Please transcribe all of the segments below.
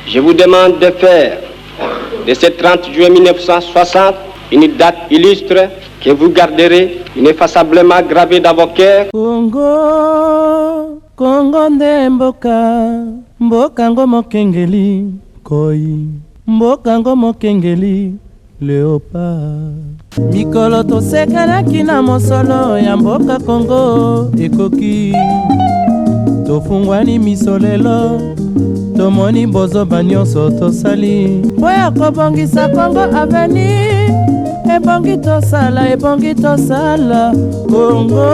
Je vous demande de faire de ce 30 juillet 1960 une date illustre que vous garderez ineffaçablement gravée dans vos cœurs. Congo, Congo nde mboka ngo mokengeli koi, mboka ngo mokengeli léopard. Mikolo tosekelaki na mosolo ya mboka Congo ekoki, tofungwani misolelo tomoni bozoba nyonso tosali mpo ya kobongisa Congo avenir. Ebongi tosala Congo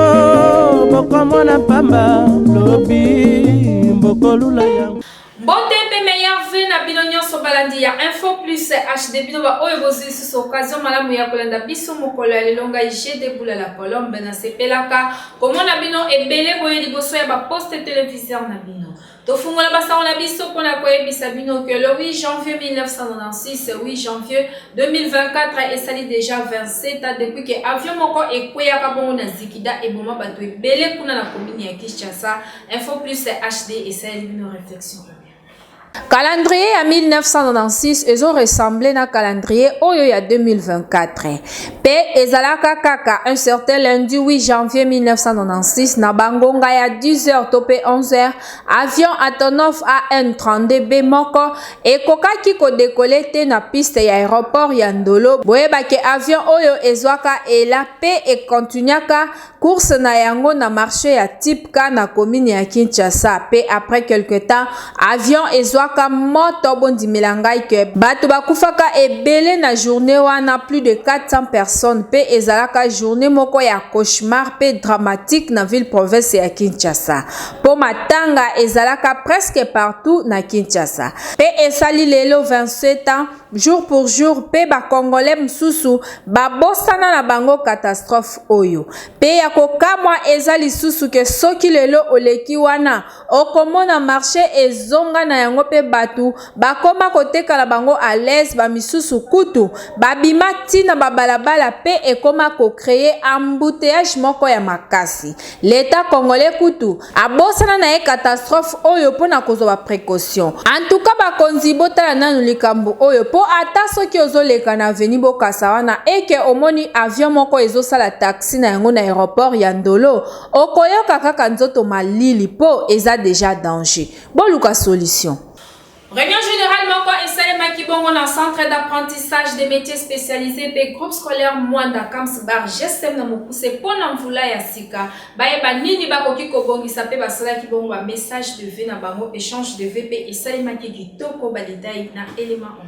bokomona pamba lobi bokolula yango. Bon tempe meilleur vue na bino nyonso balandi ya Info Plus HD bino ba oyo bozili sur occasion malamu ya kolanda biso mokolo ya lelonga ije deboula la Colombe na sepelaka komona bino ebele boye liboso ya ba poste téléviseur na bino. Tofungola basango na biso pona koyebisa bino que le 8 janvier 1996 8 janvier 2024 esali déjà 27 ans depuis que avion moko ekweyaka bongo na zikida eboma bato ebele kuna na commune ya Kinshasa. Info Plus HD esali bino réflexion. Calendrier à 1996 ils ont ressemblé na calendrier oyo ya 2024. Pe ezalaka kaka un certain lundi 8 janvier 1996 na bangonga ya 10h topé 11h avion Antonov AN-32B moko ekokaki ko décoller te na piste ya aéroport ya Ndolo. Boyebake avion oyo ezwaka ela pe e continuaka course na yango na marché ya Tipka na commune ya Kinshasa. Pe après quelque temps avion ezwaka moto bondimela ngai ke bato bakufaka ebele na journée wana plus de 400 personnes pe ezalaka journée moko ya cauchemar pe dramatique na ville province ya Kinshasa. Po matanga ezalaka presque partout na Kinshasa. Pe esali lelo 27 ans jour pour jour pe ba congolais msusu babosana na bango catastrophe oyo. Pe ya kokamwa ezali susu ke soki lelo oleki wana okomona marché ezonga na yango pe batu bakoma kotekala bango à l'aise ba misusu kutu babima tina babalabala pe ekoma ko créer embouteillage moko ya makasi. L'état congolais kutu abosana na catastrophe oyo pona kozwa précaution. En tout cas bakonzi botala nanu likambo oyo po ata soki ozoleka na veni bokasa wana eke omoni avion moko ezosala taxi na yango na aéroport ya Ndolo okoyoka kaka nzoto malili po eza déjà danger. Boluka solution. Réunion générale moko esalema kibongo na centre d'apprentissage des métiers spécialisés pe groupe scolaire Mwanda Kamsbar gestem na mokuse pona mvula ya sika bayeba nini bakoki kobongisa pe basala kibongo ba message de vie na bango échange de VP esalema kitoko ba détail na élément 1.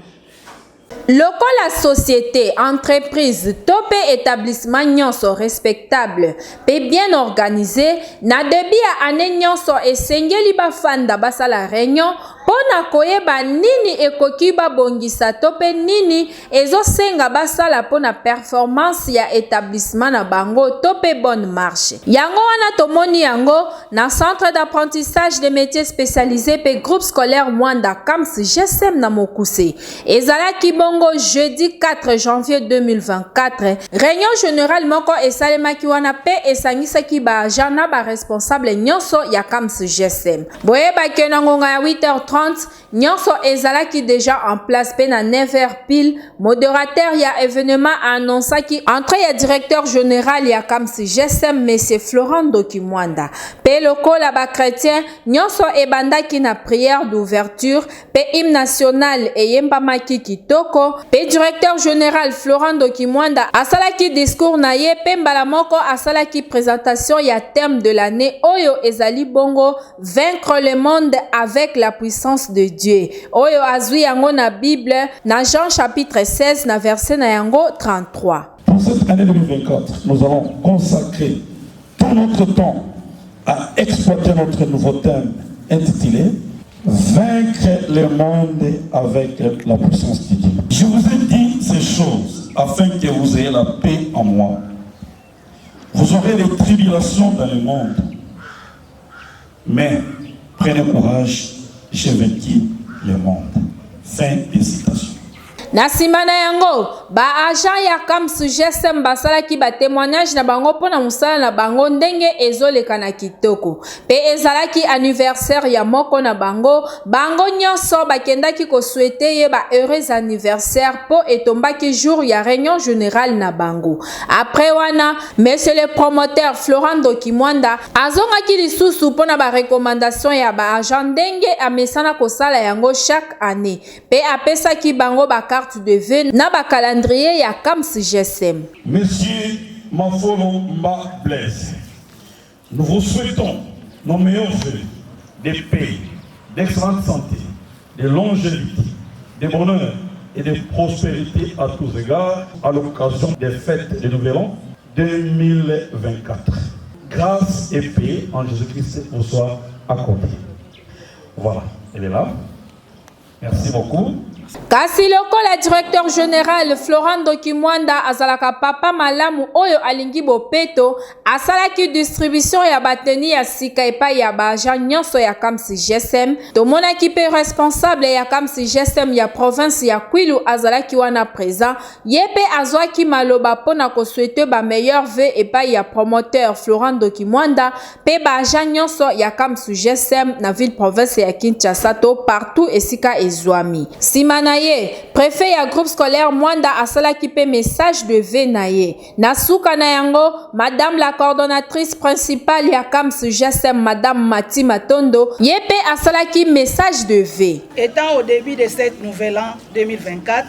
Lokola société, entreprise, topé établissement nyonso respectable, pe bien organisé, na debi ya ane nyonso esengeli bafanda basala réunion, pona koyeba nini ekoki babongisa tope nini ezosenga basala pona performance ya établissement na bango tope bonne marche. Yango wana tomoni yango na centre d'apprentissage des métiers spécialisés pe groupe scolaire Mwanda Kams GSM na mokuse. Ezalaki bongo jeudi 4 janvier 2024. Réunion générale moko esalemaki wana pe esangisaki ba jana ba responsable nyonso ya Kams GSM. Boyeba ke na ngonga ya 8h30 nyonso ezalaki déjà en place pe na 9h pile modérateur ya événement annonçaki entrée ya directeur général ya Kams GSM monsieur Florent Dokimwanda. Pe lokola ba chrétien nyonso ebandaki na prière d'ouverture pe hymne national eyembamaki kitoko pe directeur général Florent Dokimwanda asalaki discours na ye pe mbala moko asalaki présentation ya thème de l'année oyo ezali bongo vaincre le monde avec la puissance de Dieu. Oyo azui yango na Bible na Jean chapitre 16 na verset na yango 33. Pour cette année 2024, nous allons consacrer tout notre temps à exploiter notre nouveau thème intitulé Vaincre le monde avec la puissance de Dieu. Je vous ai dit ces choses afin que vous ayez la paix en moi. Vous aurez des tribulations dans le monde, mais prenez courage, j'ai vaincu le monde. Fin des citations. Na simana yango ba agent ya CAMS GSM basala ki ba témoignage na bango pona musala na bango ndenge ezoleka na kitoko pe ezalaki anniversaire ya moko na bango nyonso bakendaki ko souhaiter ye ba heureux anniversaire po etombaki jour ya réunion générale na bango. Après wana monsieur le promoteur Florent Dokimwanda azongaki lisusu pona ba recommandation ya ba agent ndenge amesana kosala yango chaque année pe apesaki bango ba de vœux na ba calendrier ya CAMS GSM. Monsieur Mafolo Mba Blaise, nous vous souhaitons nos meilleurs vœux de paix, d'excellente santé, de longévité, de bonheur et de prospérité à tous égards à l'occasion des fêtes de Nouvel An 2024. Grâce et paix en Jésus-Christ vous soit accordée. Voilà, elle est là. Merci beaucoup. Kasi lokola directeur général Florent Dokimwanda azalaka papa malamu oyo alingi bopeto asalaki distribution ya bateni ya sika epai ya baja nyonso ya CAMS GSM tomonaki pe responsable ya CAMS GSM ya province ya Kwilu azalaki wana présent yepe azwaki maloba pona ko souhaiter ba meilleur vœu epai ya promoteur Florent Dokimwanda pe baja nyonso ya CAMS GSM na ville province ya Kinshasa to partout esika ezwami. Simanaye, préfet ya groupe scolaire Mwanda asalaki pe message de vœux naye. Nasuka na yango, madame la coordonnatrice principale ya CAMS GSM, madame Mati Matondo, yepe asalaki message de vœux. Étant au début de cette nouvelle an 2024,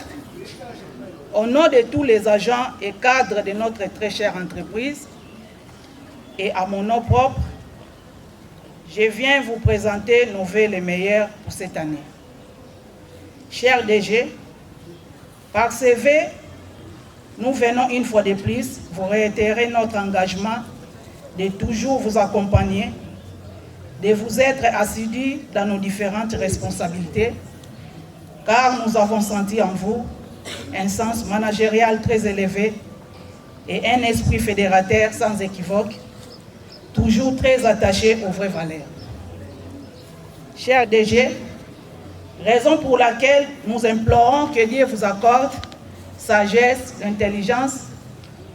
au nom de tous les agents et cadres de notre très chère entreprise et à mon nom propre, je viens vous présenter nos vœux les meilleurs pour cette année. Cher DG, par ces vœux, nous venons une fois de plus vous réitérer notre engagement de toujours vous accompagner, de vous être assidus dans nos différentes responsabilités, car nous avons senti en vous un sens managérial très élevé et un esprit fédérateur sans équivoque, toujours très attaché aux vraies valeurs. Cher DG, raison pour laquelle nous implorons que Dieu vous accorde sagesse, intelligence,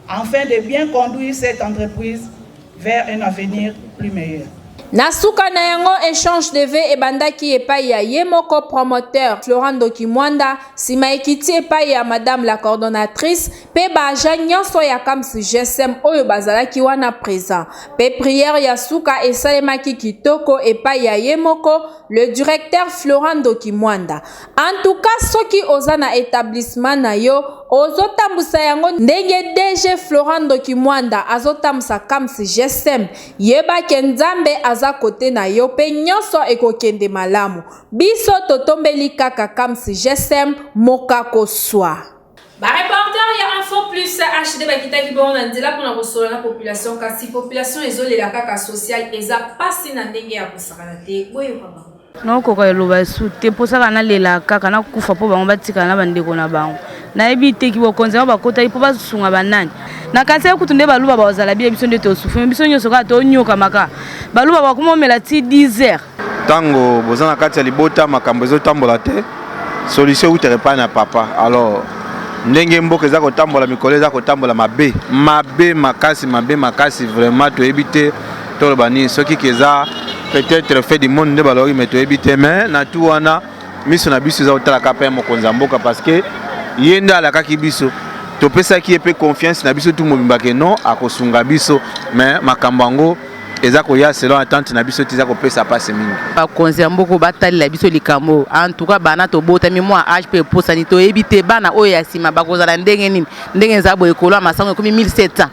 afin de bien conduire cette entreprise vers un avenir plus meilleur. Nasuka na yango échange de vœux ebandaki epai ya yemoko promoteur Florent Dokimwanda sima ekiti epai ya madame la coordonnatrice pe baja nyonso ya CAMS GSM oyo bazalaki wana présent pe prière ya suka esalemaki kitoko epai ya yemoko le directeur Florent Dokimwanda. En tout cas soki oza na établissement na yo ozotambusa yango ndenge DG Florent Dokimwanda azotambusa CAMS GSM yeba kenzambe aza kote na yo pe nyonso ekokende malamu biso totombeli kaka CAMS GSM mokako swa. Ba reporter ya Info Plus HD bakitaki bon na nzela pona kosola na population kasi population ezolela kaka social eza pasi na ndenge ya kosakana te boyo baba. Non ko eloba su te posaka na lela kaka na kufa po bango batika na bandeko na bango na ebi te ki bokonza ba kota ipo basunga banani na kanse kutunde baluba bazala bia biso ndeto sufu biso nyoso ka to nyoka maka baluba bakomomela ti 10h tango bozana kati ya libota makambo ezotambola te solution utere pa na papa alors ndenge mboka eza kotambola mikolo eza kotambola mabe makasi vraiment to ebite to bani soki keza peut-être fait du monde de balori mais to ebite mais na tout wana miso na biso za otala ka pe mokonza mboka parce que yenda la kaki biso to pesa ki epe confiance na biso tout mobimba ke non akosunga biso mais makambango eza ko ya selon attente na biso tiza ko pesa passe mingi ba konza mboko batali la biso likamo en tout cas bana to bota mi moi HP posani to ebite bana oyo yasima bakozala ndenge nini ndenge nzabo ekolo masango komi 1700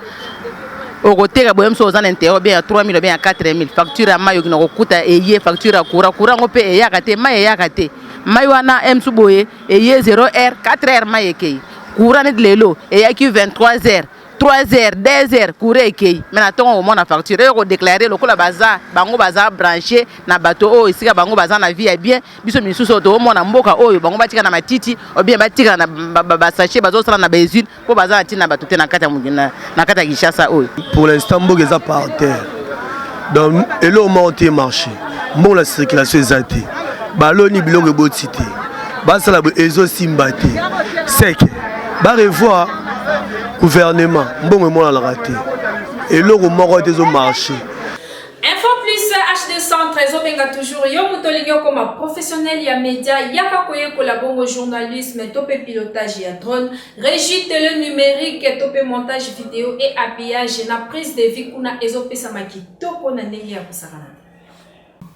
okoteka boyem so za intérieur bien 3000 bien 4000 facture ya mayo kina kokuta eye facture ya courant ngo pe eyaka te mayo eyaka te mayo wana emsu boye eye 0h 4h mayo ekei courant net lelo eyaki 23h 3h 2h courant ekei mena tongo au mona facture eko déclarer lokola baza bango baza branché na bato o isika bango baza na vie bien biso misuso to mona mboka oyo bango batika na matiti o bien batika na basache bazo sala na bezine po baza tina bato te na kata mugina na kata Kinshasa oyo. Pour l'instant mboka eza par terre donc elo monter marché bon la circulation ezate baloni biloko eboti te basala bo ezo simba te c'est que va revoir gouvernement bon moi la raté et le moko des marché. Info plus HD Centre ezobenga toujours yo mutolingi comme professionnel ya média yaka koye kola bongo journalisme topé pilotage ya drone régie télé numérique topé montage vidéo et habillage na prise de vie kuna ezopesa makitoko na ndenge ya kusakana.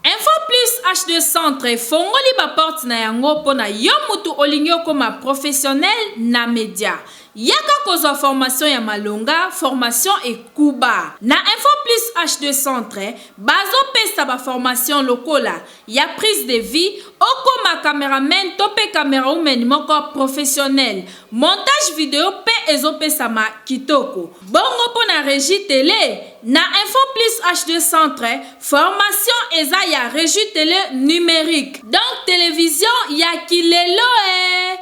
Info plus HD Centre fongoli ba porte na yango pona yo mutu olingi comme professionnel na média. Yaka kozwa formation ya malonga, formation et kuba. Na Info plus HD Centre, bazo pesa ba formation lokola, ya prise de vie, okoma cameraman tope camerawoman moko professionnel. Montage vidéo pe ezo pesa ma kitoko. Bongo po na régie télé, na Info plus HD Centre, formation eza ya régie télé numérique. Donc télévision ya kilelo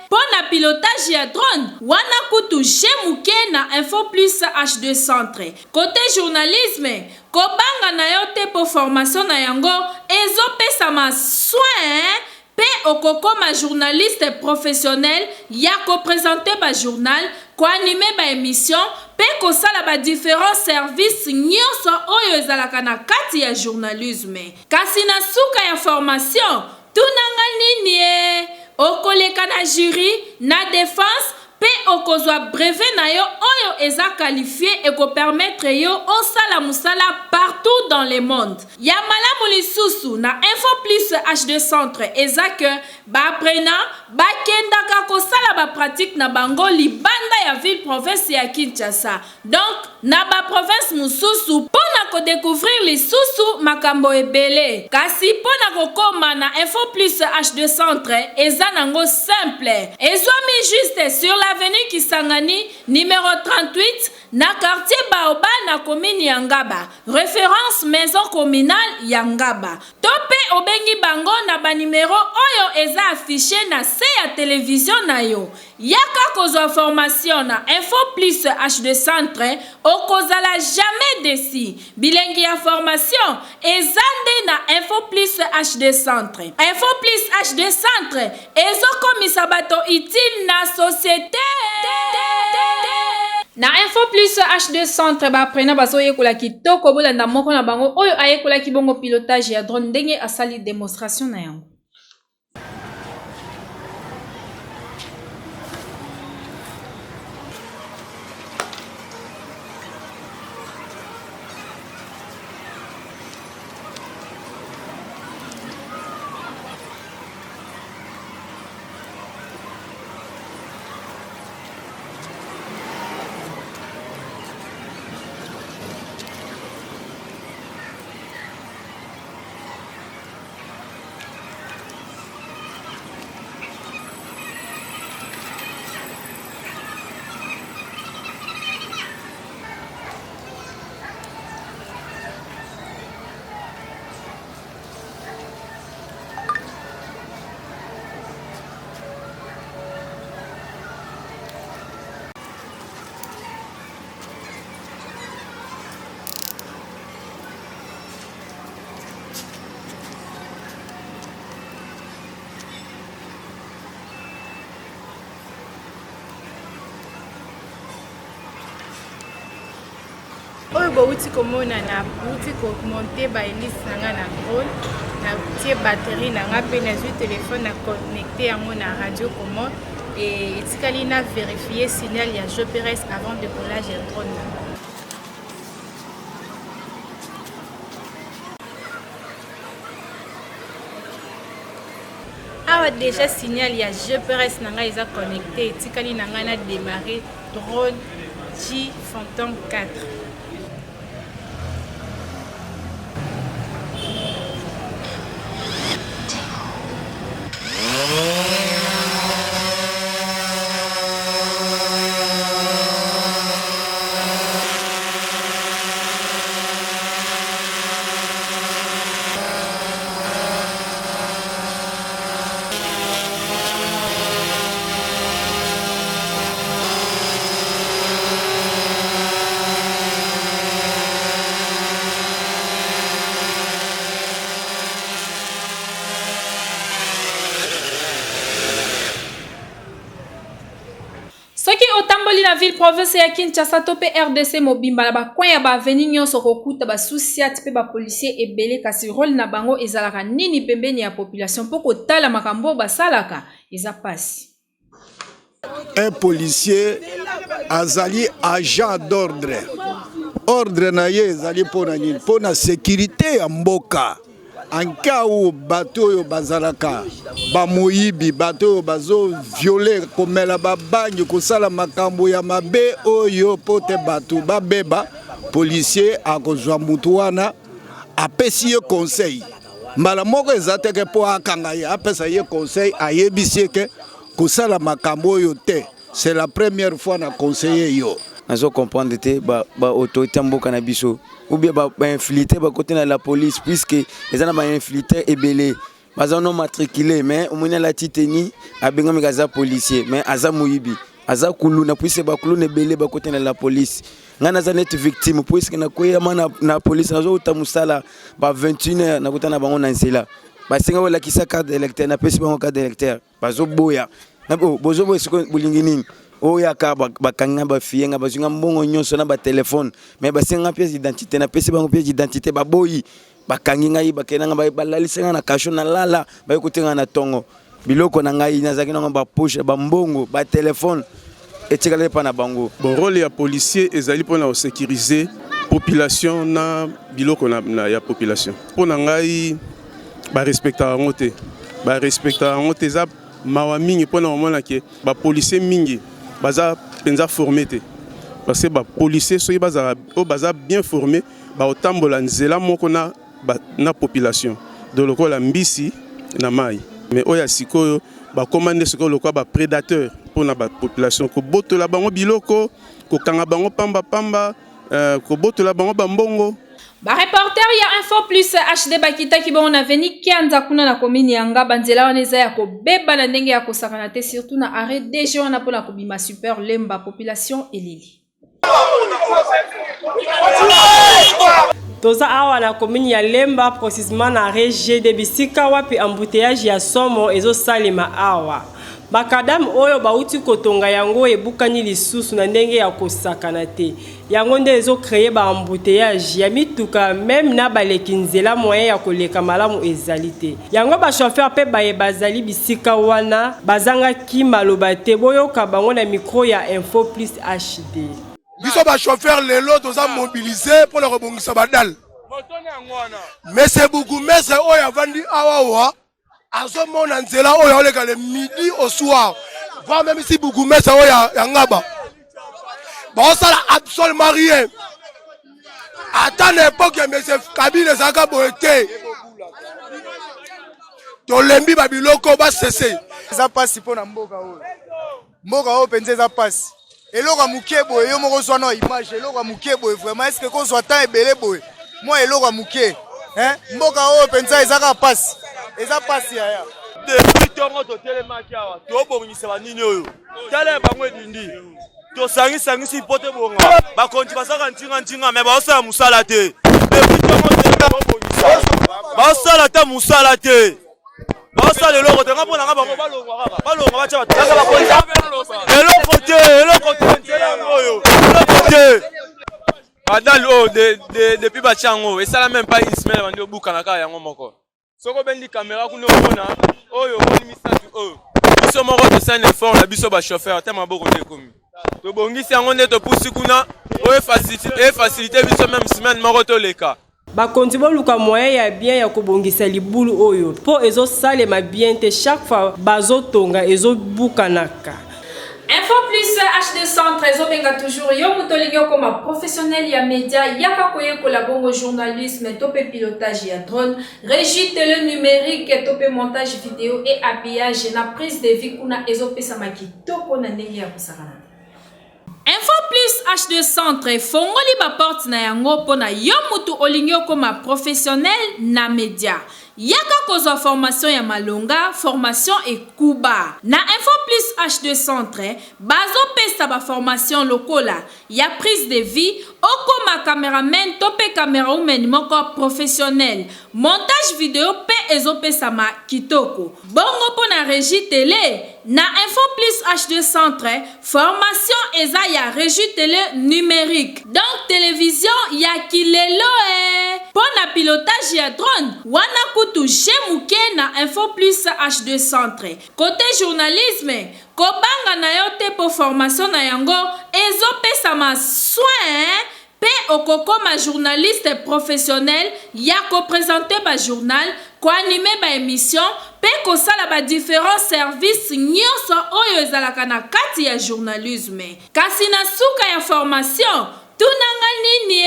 Pour na pilotage ya drone, wana kutu jemuke na Info plus HD Centre. Côté journalisme, kobanga na yo te po formation na yango, ezo pesa ma soin pe okokoma journaliste professionnel ya ko présenter ba journal, ko animer ba émission, pe ko sala ba différents services nyonso oyo ezalaka na kati ya journalisme. Kasi na suka ya formation, tunanga nini okoleka na jury, na défense, pe okozwa brevet na yo oyo eza qualifié et ko permettre yo osala musala partout dans le monde. Ya malamu lisusu na Info plus HD Centre eza que ba apprenant ba kendaka ko sala ba pratique na bango libanda ya ville province ya Kinshasa. Donc na ba province mususu pona ko découvrir lisusu makambo ebele. Kasi pona ko koma na Info plus HD Centre eza nango simple. Ezwami juste sur l'avenue Kisangani numéro 38 na quartier Baoba na commune Yangaba. Référence maison communale Yangaba. Tope obengi bango na ba numéro oyo eza affiché na se ya télévision na yo. Yaka kozwa formation na Info plus HD Centre okozala jamais déçu. Bilengi ya formation ezande na Info plus HD Centre. Info plus HD Centre ezokomisa bato utile na société. Na Info plus HD Centre ba prena bazo yekola kitoko bolanda moko na bango oyo ayekola ki bongo pilotage ya drone ndenge asali démonstration na yango. oyo bauti komona na bauti komonte ba hélice nanga na drone na tie batterie nanga pe nazwi téléphone na connecté yango na radio commande et etikali na vérifier signal ya GPRS avant décollage ya drone. Awa déjà signal ya GPRS nanga eza connecté etikali nanga na démarrer drone G Phantom 4. totamboli na ville province ya Kinshasa to pe RDC mobimba na bakoin ya baveni nyonso kokuta basusiati pe bapolisier ebele kasi role na bango ezalaka nini pembeni ya population mpo kotala makambo basalaka eza pasi. Un policier azali agent d'ordre. Ordre na ye ezali pona nini? Pona sécurité ya mboka. En cas où bateau bazalaka ba moyibi bateau bazo violer komela babangi kosala makambo ya mabe oyo pote bateau babeba policier akozwa mutu wana apesi ye conseil mbala moko ezateke po akanga ye apesa ye conseil ayebisi ke kosala makambo oyo te. C'est la première fois na conseiller yo. Nazo comprendre te ba autorité mboka na biso ou bien ba infiltré ba côté na la police puisque les ana ba infiltré ebele baza non matriculé mais au moins la titeni abenga mikaza policier mais aza muyibi aza kuluna puisque ba kuluna ebele ba côté na la police ngana za net victime puisque na koya na police nazo utamusala ba 21h na kutana bango na nzela ba singa wala kisa carte d'électeur na pesi bango carte d'électeur bazo boya na bozo boya siko bulingini oya ka bakanga ba fienga bazunga mbongo nyonso na ba téléphone mais basenga pièce d'identité na pesi bango pièce d'identité baboyi bakangi ngai bakenanga ba lalisenga na kasho na lala ba ekutenga na tongo biloko na ngai nazaki na ba poche ba mbongo ba téléphone etikale pa na bango. Bon rôle ya policier ezali pona o sécuriser population na biloko na ya population pona ngai ba respecta ngote za mawa mingi pona omona ke ba policier mingi baza penza formé te parce que ba policier soki baza bien formé ba otambola nzela moko na population de lokola mbisi na mai mais oya sikoyo ba commande sikoyo lokola ba prédateur pona ba population ko botola bango biloko ko kanga bango pamba ko botola bango bambongo. Ba reporter ya Info Plus HD bakita ki bon aveni kianza kuna na komini yanga banzela waneza ya ko beba na ndenge ya kosakana te surtout na arrêt déjà on a pour la kobima super lemba population elili. Toza awa na komini ya Lemba précisément na région de bisika wapi embouteillage ya somo ezo salima awa. Bakadam oyo bauti kotonga yango ebukani lisusu na ndenge ya kosakana te. Yango nde ezo créer ba embouteillage ya mituka même na baleki nzela moyen ya koleka malamu ezali te. Yango ba chauffeur pe baye bazali bisika wana bazanga ki maloba te boyoka bango na micro ya Info Plus HD. Biso ba chauffeur lelo toza mobiliser pour le rebongisa badal. Mais c'est beaucoup mais c'est oya vandi awa azomona nzela oyo oleka le midi au soir. Voir même si beaucoup mais c'est oya ngaba. Bon ça là absolument rien. À l'époque monsieur Kabila zaka boete. To lembi babiloko ba cesser. Ça passe pour na mboka oyo. Mboka oyo penze za passe. Eloko mukie boye yo moko zwa na image eloko mukie boye vraiment est-ce que ko zwa ta ebele boye moi eloko mukie mboka o penza ezaka passe ya depuis tongo to telemaki awa to bongisa banini oyo tala bango edindi to sangi pote bonga ba konti basaka ntinga mais ba osala musala te depuis tongo to bongisa ba osala ta musala te basa le loko tenga pona ngaba balonga bacha bataka bakonza eloko te oyo eloko te adal o depuis bachango esala même pas Ismaël bandi obuka na kaya yango moko soko bendi caméra kuno mona oyo boni misatu oyo biso moko to sign effort la biso ba chauffeur tema boko te komi to bongisi yango nde to pusi kuna oyo facilité biso même semaine moko to leka. Bakonzi boluka moyen ya bien ya kobongisa libulu oyo po ezo salema bien te chaque fois bazo tonga ezo bukanaka. Info Plus HD Centre ezo benga toujours yo mutolingo comme professionnel ya média yaka koye ko la bongo journalisme topé pilotage ya drone régie télé numérique topé montage vidéo et habillage na prise de vie kuna ezo pesa makitoko na ndenge ya kusakana. Info Plus HD Centre fongoli ba porte na yango pona yo mutu olingyo koma professionnel na média. Yaka kozo formation ya malonga, formation et kuba. Na Info Plus HD Centre, bazo pesa ba formation lokola, ya prise de vie, okoma cameraman tope camerawoman moko professionnel. Montage vidéo pe ezo pesa ma kitoko. Bongo pona régie télé, na Info Plus H2 Centre, formation eza ya régie télé numérique. Donc télévision ya kilelo Pona pilotage ya drone, wana kutu jemuke na Info Plus H2 Centre. Côté journalisme, kobanga na yote pour formation na yango, ezopesa ma soin pe okokoma journaliste professionnel ya ko présenter ba journal, ko animer ba émission, pe ko sala ba différents services nyonso oyo ezalaka na kati ya journalisme. Kasi na suka ya formation, tunanga nini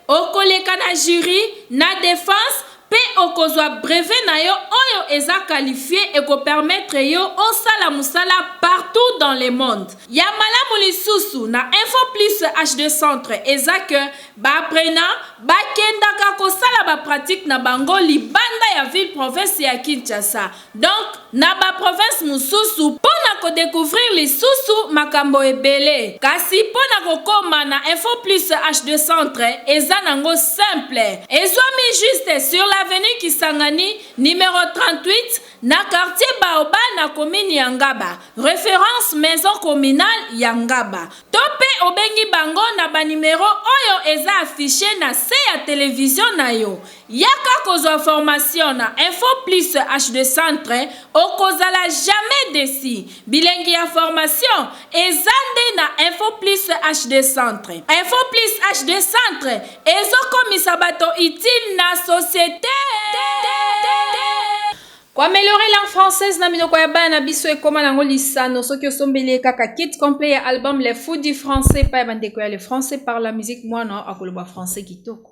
okoleka na jury, na défense, pe okozwa brevet na yo oyo eza qualifié et ko permettre yo osala musala partout dans le monde. Ya malamu lisusu na Info Plus H2 Centre eza que ba apprenant ba kendaka ko sala ba pratique na bango libanda ya ville province ya Kinshasa. Donc na ba province mususu pona ko découvrir lisusu makambo ebele. Kasi pona ko koma na Info Plus H2 Centre eza nango simple. Ezwami juste sur l'avenue Kisangani numéro 38 na quartier Baoba na commune Yangaba. Référence maison communale Yangaba. Tope obengi bango na ba numéro oyo eza affiché na se ya télévision na yo. Yaka kozwa formation na Info Plus H2 Centre okozala jamais déçu. Bilengi ya formation ezande na Info Plus H2 Centre. Info Plus H2 Centre ezokomisa bato utile na société. Kwa améliorer langue française na minoko ya bana biso ekoma nango lisano soki osombeli kaka kit complet ya album Les Fous du Français pa bandeko ya le français par la musique mwana akoloba français kitoko.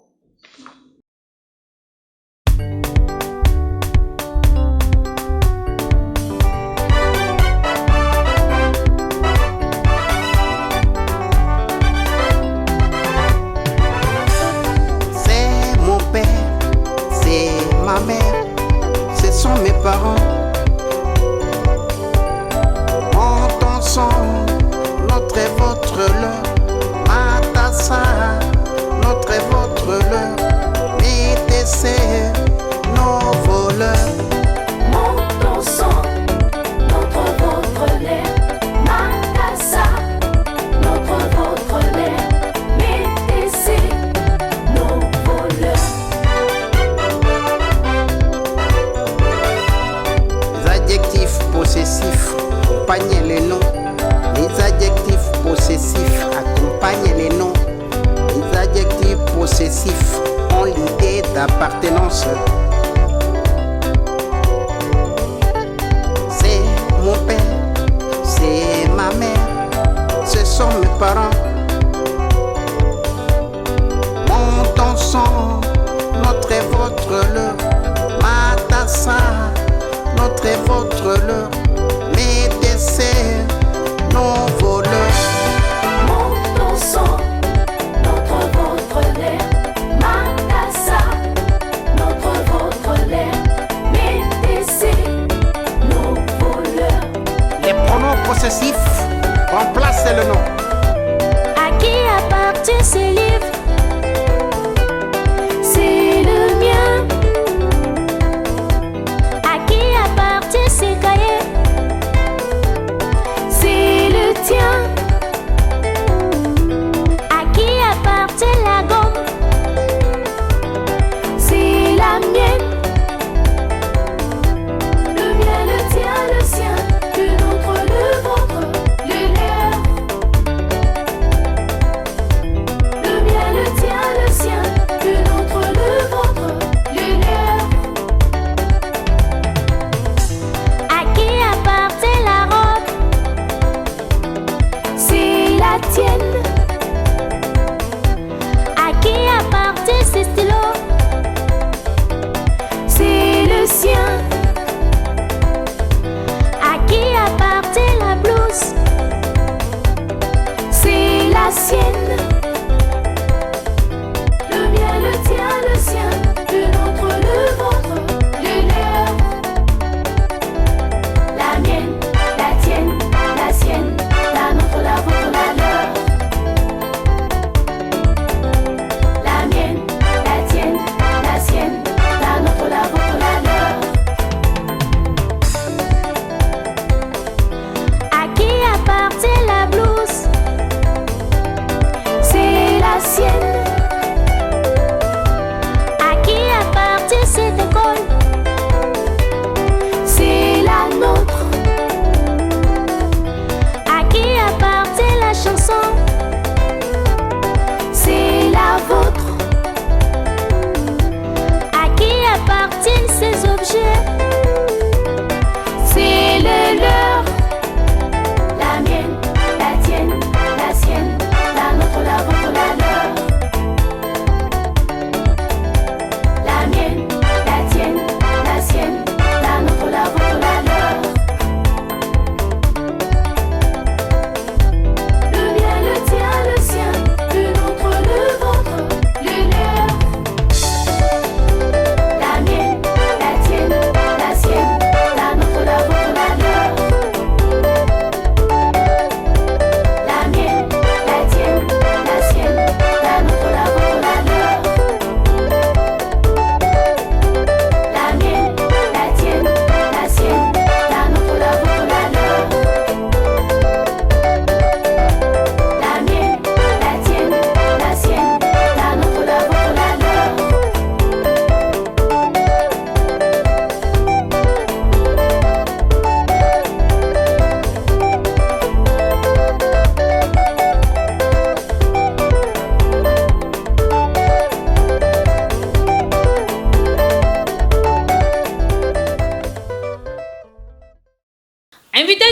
C'est mon père, c'est ma mère, ce sont mes parents. Mon son, notre et votre leur, Matassa, notre et votre leur, Métessé, nos voleurs. Mon son, notre votre l'air, Matassa, notre votre l'air, Métessé, nos voleurs. Adjectifs possessifs accompagnent les noms. Les adjectifs possessifs accompagnent les noms. Les adjectifs possessifs ont l'idée d'appartenance. C'est mon père, c'est ma mère, ce sont mes parents. Mon son, notre et votre leur, Matassa, notre et votre leur, mes desserts, nos voleurs. Mon son, notre votre l'air, Matassa, notre votre l'air, Métessé, nos voleurs. Les pronoms possessifs remplacent le nom. À qui appartient ce livre? C'est le mien. À qui appartient ces cahiers? C'est le tien. À qui appartient la gomme? C'est la mienne. Le mien, le tien, le sien, le nôtre, le vôtre, le leur. Le mien, le tien, le sien, le nôtre, le vôtre, le leur. À qui appartient la robe? C'est la tienne. À qui appartient ce stylo? C'est le sien. À qui appartient la blouse? C'est la sienne. Le mien, le tien, le sien, le nôtre, le vôtre, le leur. La mienne, la tienne, la sienne, la nôtre, la vôtre, la leur. La mienne, la tienne, la sienne, la nôtre, la vôtre, la leur.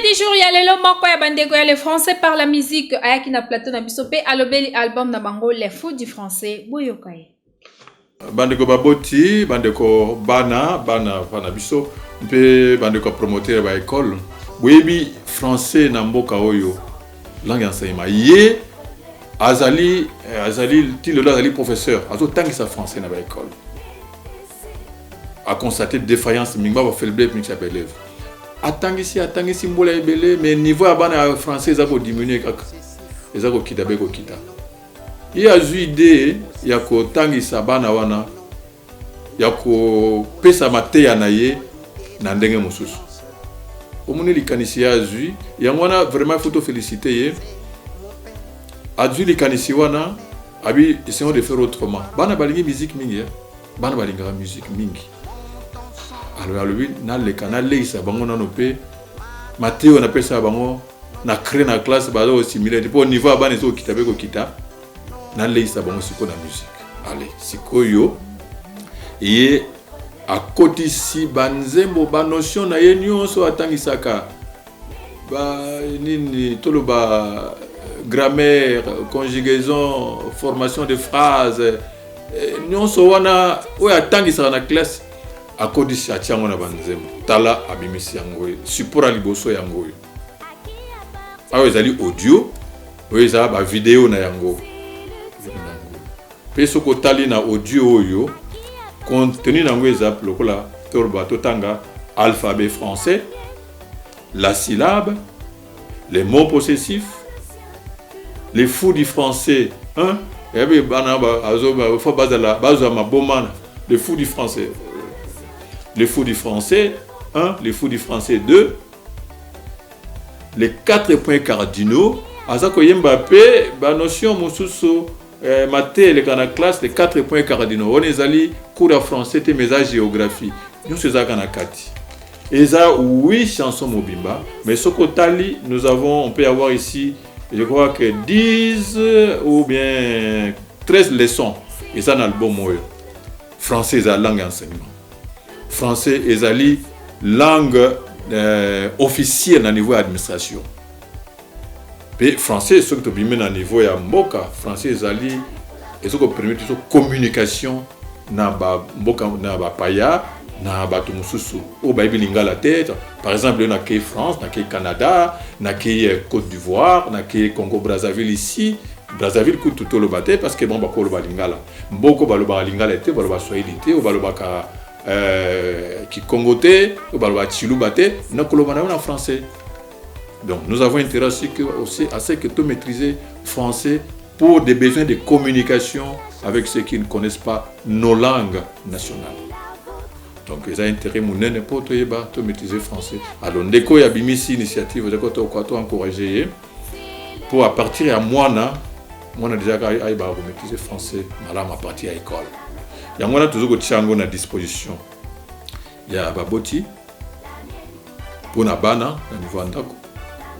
du jour, il y a le lot moko ya bandeko ya le français par la musique. Ayaki na plateau na biso pe alobeli album na bango Les Fous du français. Boyokaye. Bandeko baboti, bandeko bana biso, pe bandeko promoteur ba école. Boyebi français na mboka oyo langue enseignement. Ye azali tilo azali professeur, azo tangisa français na ba école. A constaté défaillance mingba ba faiblesse mix élève. Atangisi mbola ebele mais niveau ya bana français za ko diminuer kaka. Eza ko kita be ko kita. Il y a une idée, il y a ko tangisa bana wana ya ko pesa mateya na ye na ndenge mususu. Omoni likanisi ya azui, yango wana vraiment il faut te féliciter ye. Azui likanisi wana abi essayons de faire autrement. Bana balingi musique mingi, bana balinga musique mingi. Alors lui na le canal leisa bango na nope Mathéo na pesa bango na créer na classe bazo similaire pour niveau bana zo kitabe ko kita na leisa bango siko na musique. Allez, sikoyo et à côté si banzembo ba notion na ye nyonso atangisaka ba nini toloba grammaire, conjugaison, formation de phrases nyonso wana o atangisaka na classe à côté si atiango na banzembo tala abimisi yango support liboso yango ayo ezali audio oyo eza ba vidéo na yango pe soko tali na audio oyo contenu nango eza lokola torba totanga alphabet français, la syllabe, les mots possessifs, les fous du français, hein? Et bien faut baser ma bomana, les fous du français. Les fous du français 1, les fous du français 2, les 4 points cardinaux, Azako Mbappé, la notion Moussousou, Maté, les classe, les 4 points cardinaux. On est allé cours de français, et message géographie. Nous sommes à Kanakati. Et ça, 8 chansons Mobimba, mais ce côté nous avons, on peut avoir ici, je crois que 10 ou bien 13 leçons. Et ça, dans l'album français, c'est la langue enseignement. Français est la langue officielle au niveau de l'administration. Et français, ce que tu as au niveau de Mboka, français est ce qui permet la communication dans Mboka, dans Paya, dans Batumususu, au Baïbilinga la tête. Par exemple, il y a France, il y a Canada, il y a Côte d'Ivoire, il y a Congo-Brazzaville ici. Brazzaville coûte tout le bâté parce que bon, il y a Lingala. Beaucoup de Lingala, il y a Swahili, il y a qui congoté, chilubate, nous en français. Donc nous avons intérêt aussi à ce que tu maîtrises français pour des besoins de communication avec ceux qui ne connaissent pas nos langues nationales. Donc ils ont intérêt n'importe tu maîtriser français. Alors dès qu'il y a une initiative, tu encourager pour à partir à moi déjà maîtriser français, à partir à l'école. Il y a toujours à disposition. Il y a Baboti pour na bana na niveau andako.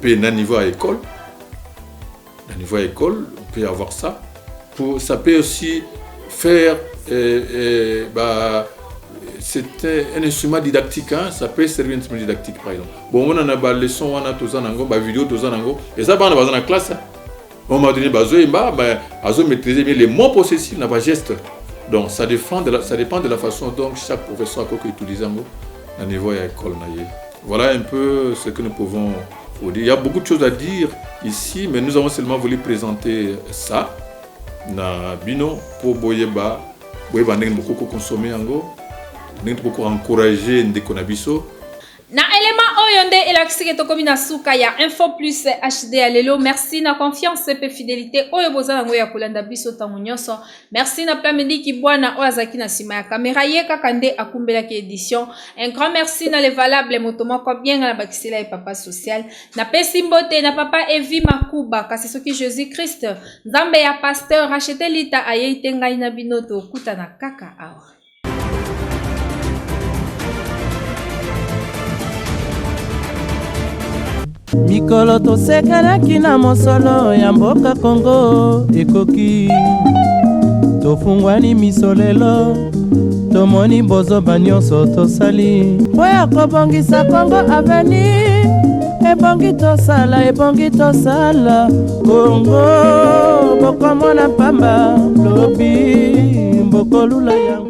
Puis na niveau à école. Na niveau à école, on peut avoir ça. Ça peut aussi faire c'est un instrument didactique, hein? Ça peut servir un instrument didactique par exemple. Bon, on a des leçons, on a tout ça, on a des vidéos, tout ça, et ça, on a dans la classe. On m'a donné à maîtriser les mots possessifs, on a pas geste. Donc ça dépend de la façon dont chaque professeur a utilisé à niveau de l'école. Voilà un peu ce que nous pouvons vous dire. Il y a beaucoup de choses à dire ici, mais nous avons seulement voulu présenter ça. Na bino pour boyeba beaucoup consommer beaucoup encourager ndekonabiso. Na élément oyonde elakisike tokomi na suka ya Info Plus HD alelo. Merci na confiance et fidélité oyo bozala ngo ya kolanda biso tango nyonso. Merci na Plamedi ki bwana oazaki na sima ya caméra ye kakande akumbela ki édition. Un grand merci na les valables motoma ko bien na bakisela et papa social. Na pesi mbote na papa Evi Makuba kasi soki Jésus Christ. Nzambe ya pasteur racheter lita aye tenga ina binoto kuta na kaka awa. mikolo tosekelaki na mosolo ya mboka Kongo ekoki tofungwani miso lelo tomoni bozoba nyonso tosali mpo ya kobongisa Kongo aveni ebongi tosala Congo bokomona pamba lobi mbokolula yango